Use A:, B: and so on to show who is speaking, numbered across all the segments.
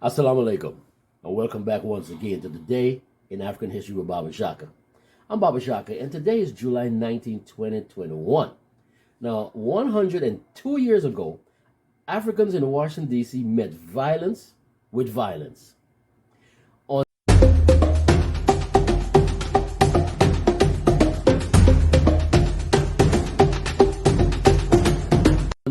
A: Assalamu alaikum, and welcome back once again to Today in African History with Baba Shaka. I'm Baba Shaka, and today is July 19, 2021. Now, 102 years ago, Africans in Washington, D.C. met violence with violence. On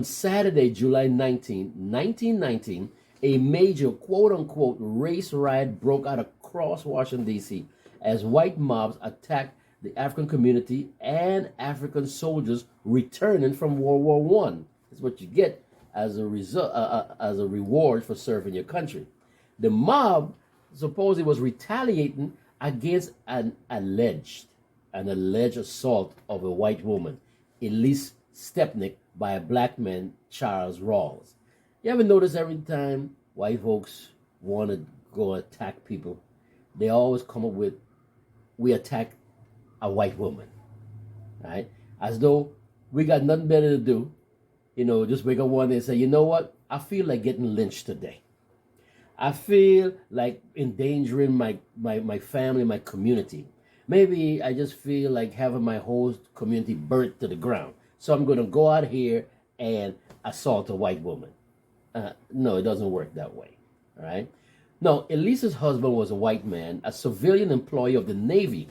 A: Saturday, July 19, 1919, a major quote-unquote race riot broke out across Washington, D.C. as white mobs attacked the African community and African soldiers returning from World War I. That's what you get as a reward for serving your country. The mob supposedly was retaliating against an alleged assault of a white woman, Elise Stepnick, by a black man, Charles Rawls. You ever notice every time white folks want to go attack people, they always come up with, we attack a white woman, right? As though we got nothing better to do, just wake up one day and say, you know what? I feel like getting lynched today. I feel like endangering my family, my community. Maybe I just feel like having my whole community burnt to the ground. So I'm going to go out here and assault a white woman. No, it doesn't work that way. All right. Now, Elisa's husband was a white man, a civilian employee of the Navy.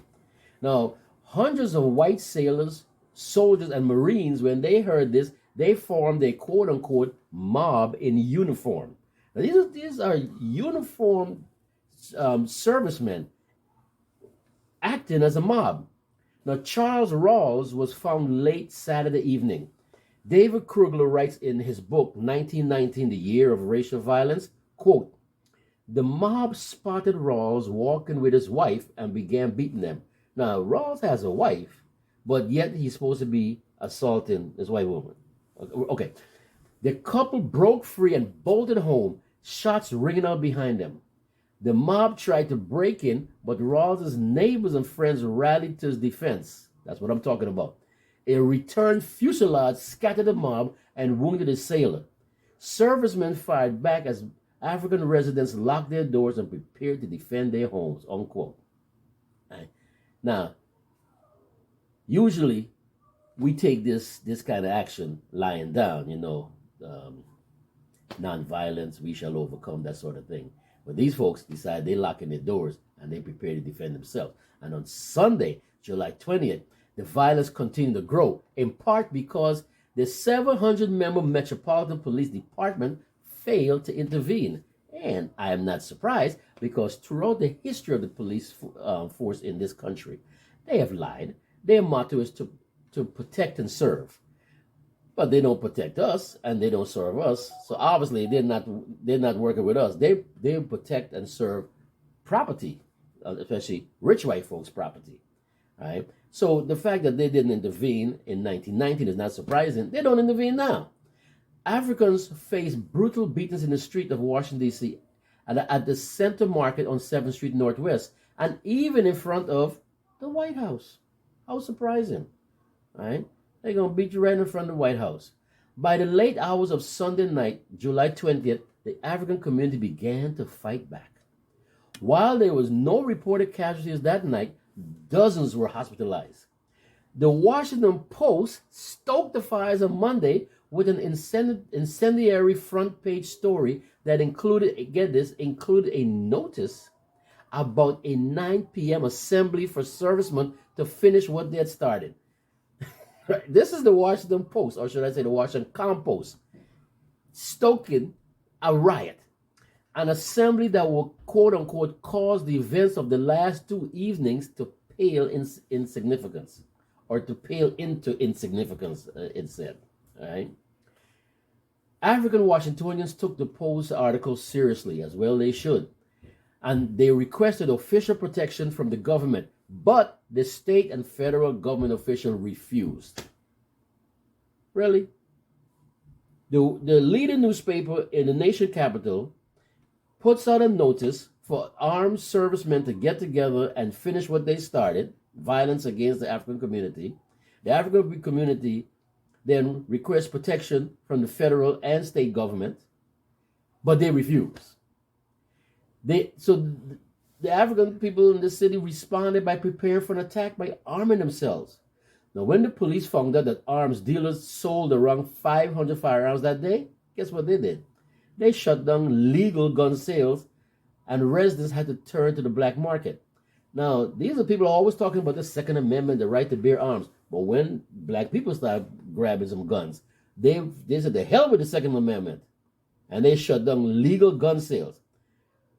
A: Now, hundreds of white sailors, soldiers, and Marines, when they heard this, they formed a quote-unquote mob in uniform. Now, these are uniformed servicemen acting as a mob. Now, Charles Rawls was found late Saturday evening. David Krugler writes in his book, 1919, The Year of Racial Violence, quote, the mob spotted Rawls walking with his wife and began beating them. Now, Rawls has a wife, but yet he's supposed to be assaulting this white woman. Okay. The couple broke free and bolted home, shots ringing out behind them. The mob tried to break in, but Rawls' neighbors and friends rallied to his defense. That's what I'm talking about. A return fusillade scattered the mob and wounded a sailor. Servicemen fired back as African residents locked their doors and prepared to defend their homes, unquote. Right. Now, usually we take this kind of action lying down, non-violence, we shall overcome, that sort of thing. But these folks decide they lock in their doors and they prepare to defend themselves. And on Sunday, July 20th, the violence continued to grow, in part because the 700-member Metropolitan Police Department failed to intervene. And I am not surprised, because throughout the history of the police force in this country, they have lied. Their motto is to protect and serve. But they don't protect us and they don't serve us. So obviously they're not working with us. They protect and serve property, especially rich white folks' property. Right? So the fact that they didn't intervene in 1919 is not surprising. They don't intervene now. Africans face brutal beatings in the street of Washington, D.C., at the Center Market on 7th Street Northwest, and even in front of the White House. How surprising, right? They're going to beat you right in front of the White House. By the late hours of Sunday night, July 20th, the African community began to fight back. While there was no reported casualties that night, dozens were hospitalized. The Washington Post stoked the fires on Monday with an incendiary front page story that included a notice about a 9 p.m. assembly for servicemen to finish what they had started. This is the Washington Post, or should I say the Washington Compost, stoking a riot, an assembly that will, quote-unquote, cause the events of the last two evenings to pale in insignificance, or to pale into insignificance, it said. All right? African Washingtonians took the Post article seriously, as well they should, and they requested official protection from the government, but the state and federal government officials refused. Really? The leading newspaper in the nation capital puts out a notice for armed servicemen to get together and finish what they started, violence against the African community. The African community then requests protection from the federal and state government, but they refuse. The African people in the city responded by preparing for an attack by arming themselves. Now, when the police found out that arms dealers sold around 500 firearms that day, guess what they did? They shut down legal gun sales, and residents had to turn to the black market. Now, these are people always talking about the Second Amendment, the right to bear arms. But when black people started grabbing some guns, they said, the hell with the Second Amendment. And they shut down legal gun sales.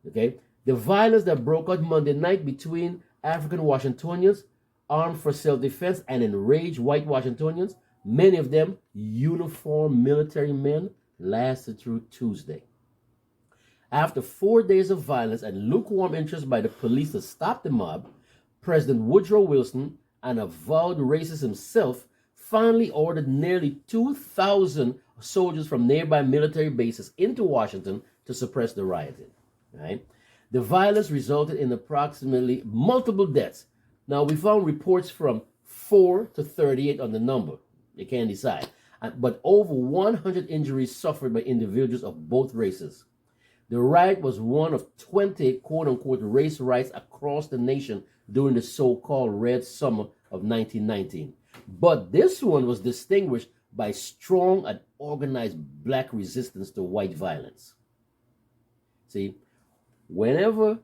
A: Okay? The violence that broke out Monday night between African Washingtonians armed for self-defense and enraged white Washingtonians, many of them uniformed military men, lasted through Tuesday. After 4 days of violence and lukewarm interest by the police to stop the mob, President Woodrow Wilson, an avowed racist himself, finally ordered nearly 2,000 soldiers from nearby military bases into Washington to suppress the rioting. Right? The violence resulted in approximately multiple deaths. Now, we found reports from 4 to 38 on the number. You can't decide. But over 100 injuries suffered by individuals of both races. The riot was one of 20 quote-unquote race riots across the nation during the so-called Red Summer of 1919. But this one was distinguished by strong and organized black resistance to white violence. See, whenever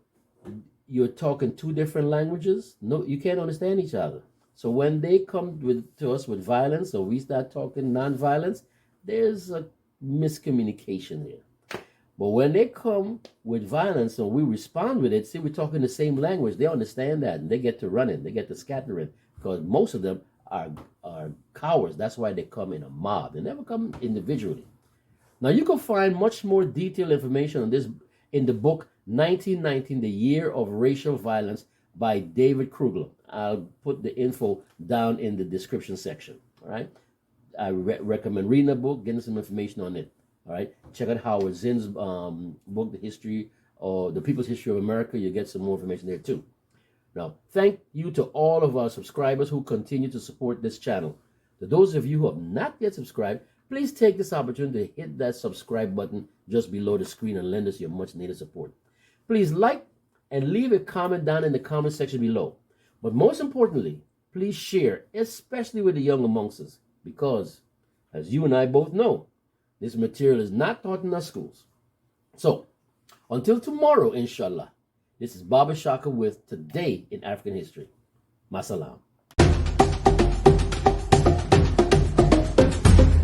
A: you're talking two different languages, no, you can't understand each other. So when they come to us with violence, or we start talking non-violence, there's a miscommunication here. But when they come with violence and we respond with it, see, we're talking the same language. They understand that, and they get to run it. They get to scatter it, because most of them are cowards. That's why they come in a mob. They never come individually. Now, you can find much more detailed information on this in the book 1919, The Year of Racial Violence by David Krugler. I'll put the info down in the description section. All right. I recommend reading the book, getting some information on it. All right. Check out Howard Zinn's book, The History or The People's History of America. You'll get some more information there too. Now, thank you to all of our subscribers who continue to support this channel. To those of you who have not yet subscribed, please take this opportunity to hit that subscribe button just below the screen and lend us your much needed support. Please like and leave a comment down in the comment section below. But most importantly, please share, especially with the young amongst us, because as you and I both know, this material is not taught in our schools. So, until tomorrow, inshallah, this is Baba Shaka with Today in African History. Masalam.